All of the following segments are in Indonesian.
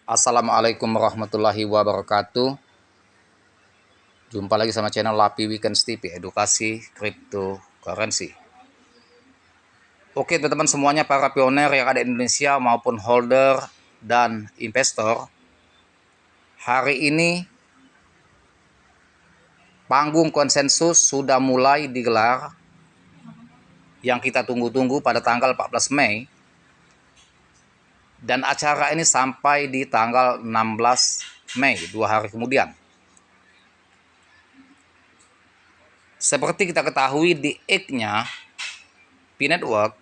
Assalamualaikum warahmatullahi wabarakatuh. Jumpa lagi sama channel Lapi Weekends TV, edukasi cryptocurrency. Oke teman-teman semuanya, para pioner yang ada di Indonesia maupun holder dan investor, hari ini panggung konsensus sudah mulai digelar yang kita tunggu-tunggu pada tanggal 14 Mei. Dan acara ini sampai di tanggal 16 Mei, 2 hari kemudian. Seperti kita ketahui di X-nya P-Network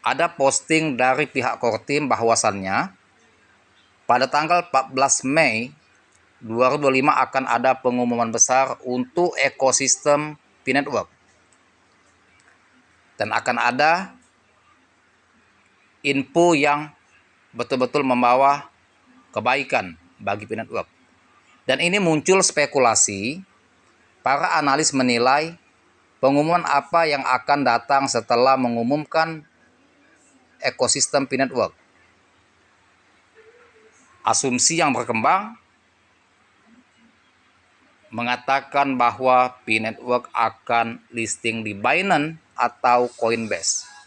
ada posting dari pihak core team bahwasannya pada tanggal 14 Mei 2025 akan ada pengumuman besar untuk ekosistem P-Network. Dan akan ada info yang betul-betul membawa kebaikan bagi P-Network. Dan ini muncul spekulasi, para analis menilai pengumuman apa yang akan datang setelah mengumumkan ekosistem P-Network. Asumsi yang berkembang mengatakan bahwa P-Network akan listing di Binance atau Coinbase.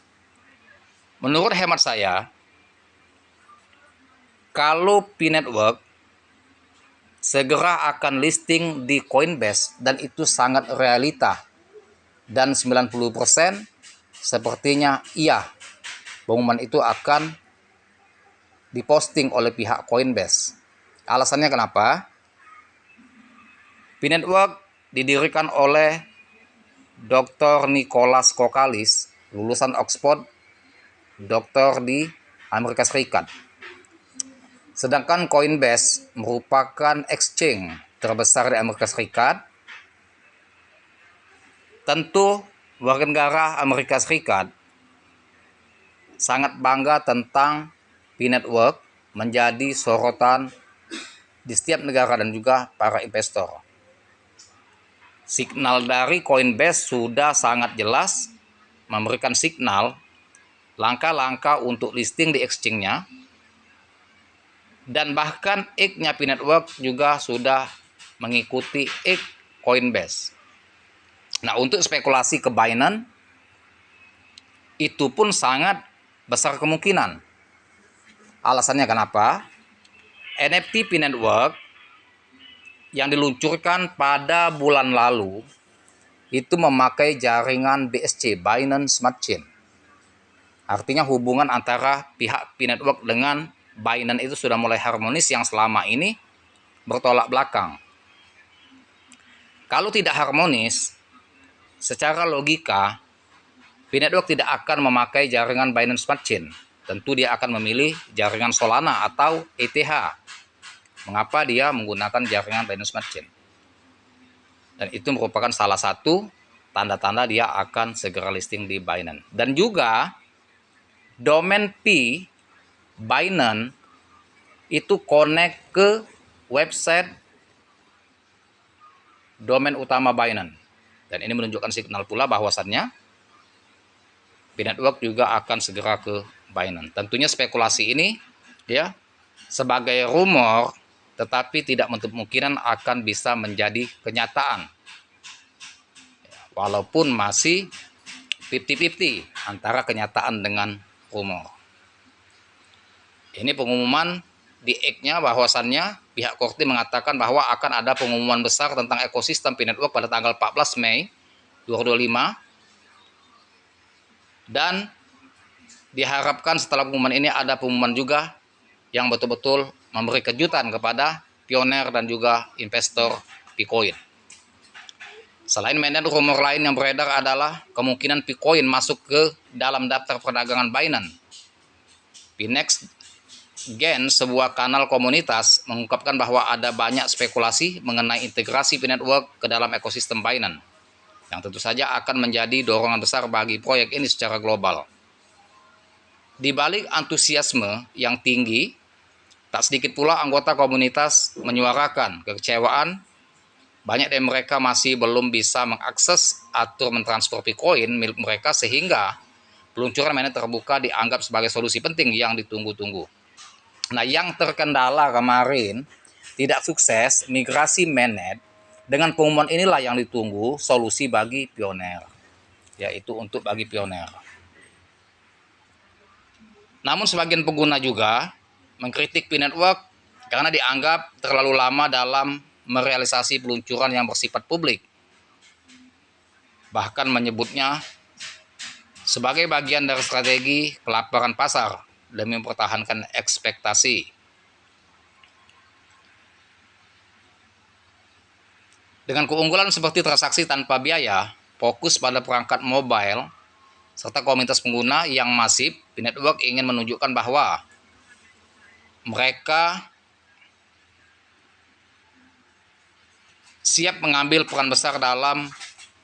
Menurut hemat saya, kalau P-Network segera akan listing di Coinbase, dan itu sangat realita, dan 90% sepertinya iya, pengumuman itu akan diposting oleh pihak Coinbase. Alasannya kenapa? P-Network didirikan oleh Dr. Nicholas Kokalis, lulusan Oxford, doktor di Amerika Serikat. Sedangkan Coinbase merupakan exchange terbesar di Amerika Serikat. Tentu warga negara Amerika Serikat sangat bangga tentang P-Network menjadi sorotan di setiap negara dan juga para investor. Signal dari Coinbase sudah sangat jelas memberikan signal langkah-langkah untuk listing di exchange-nya, dan bahkan X-nya P-Network juga sudah mengikuti X Coinbase. Nah, untuk spekulasi ke Binance itu pun sangat besar kemungkinan. Alasannya kenapa? NFT P-Network yang diluncurkan pada bulan lalu itu memakai jaringan BSC, Binance Smart Chain. Artinya hubungan antara pihak P-Network dengan Binance itu sudah mulai harmonis yang selama ini bertolak belakang. Kalau tidak harmonis, secara logika P-Network tidak akan memakai jaringan Binance Smart Chain. Tentu dia akan memilih jaringan Solana atau ETH. Mengapa dia menggunakan jaringan Binance Smart Chain? Dan itu merupakan salah satu tanda-tanda dia akan segera listing di Binance. Dan juga domain P Binance itu connect ke website domain utama Binance. Dan ini menunjukkan signal pula bahwasannya P-Network juga akan segera ke Binance. Tentunya spekulasi ini ya sebagai rumor, tetapi tidak menutup kemungkinan akan bisa menjadi kenyataan. Walaupun masih 50-50 antara kenyataan dengan rumor. Ini pengumuman di X-nya bahwasannya pihak core team mengatakan bahwa akan ada pengumuman besar tentang ekosistem P-Network pada tanggal 14 Mei 2025. Dan diharapkan setelah pengumuman ini ada pengumuman juga yang betul-betul memberi kejutan kepada pioner dan juga investor Picoin. Selain mainan, rumor lain yang beredar adalah kemungkinan Picoin masuk ke dalam daftar perdagangan Binance. Pnext Gen, sebuah kanal komunitas, mengungkapkan bahwa ada banyak spekulasi mengenai integrasi P-Network ke dalam ekosistem Binance, yang tentu saja akan menjadi dorongan besar bagi proyek ini secara global. Di balik antusiasme yang tinggi, tak sedikit pula anggota komunitas menyuarakan kekecewaan. Banyak dari mereka masih belum bisa mengakses atau mentransfer Picoin milik mereka, sehingga peluncuran mainnet terbuka dianggap sebagai solusi penting yang ditunggu-tunggu. Nah, yang terkendala kemarin tidak sukses migrasi mainnet, dengan pengumuman inilah yang ditunggu solusi bagi Pioneer, yaitu untuk bagi Pioneer. Namun sebagian pengguna juga mengkritik P-Network karena dianggap terlalu lama dalam merealisasi peluncuran yang bersifat publik. Bahkan menyebutnya sebagai bagian dari strategi pelaparan pasar demi mempertahankan ekspektasi. Dengan keunggulan seperti transaksi tanpa biaya, fokus pada perangkat mobile, serta komunitas pengguna yang masif, P-Network ingin menunjukkan bahwa mereka siap mengambil peran besar dalam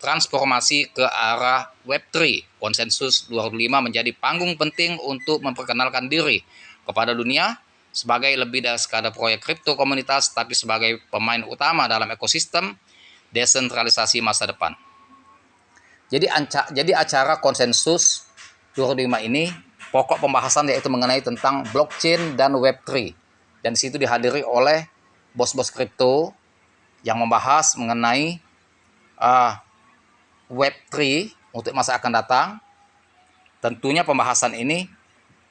transformasi ke arah Web3. Konsensus 205 menjadi panggung penting untuk memperkenalkan diri kepada dunia sebagai lebih dari sekadar proyek kripto komunitas, tapi sebagai pemain utama dalam ekosistem desentralisasi masa depan. Jadi acara konsensus 205 ini pokok pembahasan yaitu mengenai tentang blockchain dan Web3. Dan di situ dihadiri oleh bos-bos kripto yang membahas mengenai Web3 untuk masa akan datang. Tentunya pembahasan ini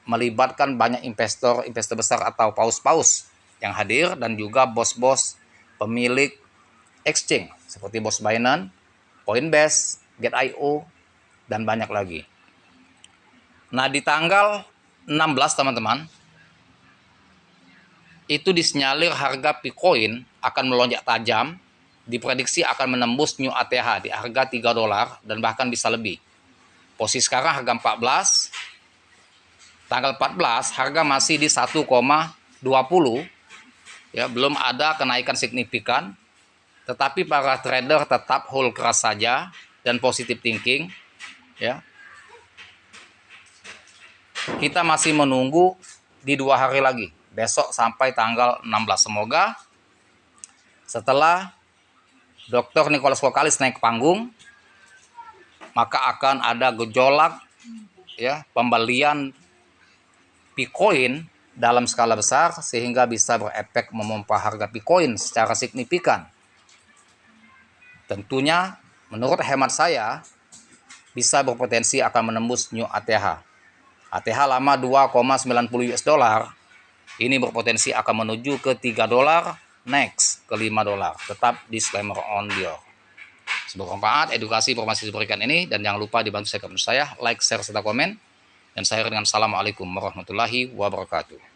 melibatkan banyak investor besar atau paus-paus yang hadir dan juga bos-bos pemilik exchange seperti bos Binance, Coinbase, Get.io, dan banyak lagi. Nah, di tanggal 16 teman-teman, itu disinyalir harga Bitcoin akan melonjak tajam, diprediksi akan menembus new ATH di harga $3 dan bahkan bisa lebih. Posisi sekarang harga 14, tanggal 14 harga masih di 1,20, ya, belum ada kenaikan signifikan, tetapi para trader tetap hold keras saja dan positive thinking, ya. Kita masih menunggu di 2 hari lagi, besok sampai tanggal 16. Semoga setelah Dr. Nicholas Kokalis naik panggung, maka akan ada gejolak, ya, pembelian Bitcoin dalam skala besar sehingga bisa berefek memompa harga Bitcoin secara signifikan. Tentunya menurut hemat saya bisa berpotensi akan menembus new ATH. ATH lama 2,90 US dollar ini berpotensi akan menuju ke $3, next ke $5. Tetap disclaimer on your. Semoga bermanfaat edukasi informasi diberikan ini, dan jangan lupa dibantu saya, like, share, serta komen. Dan saya dengan assalamualaikum warahmatullahi wabarakatuh.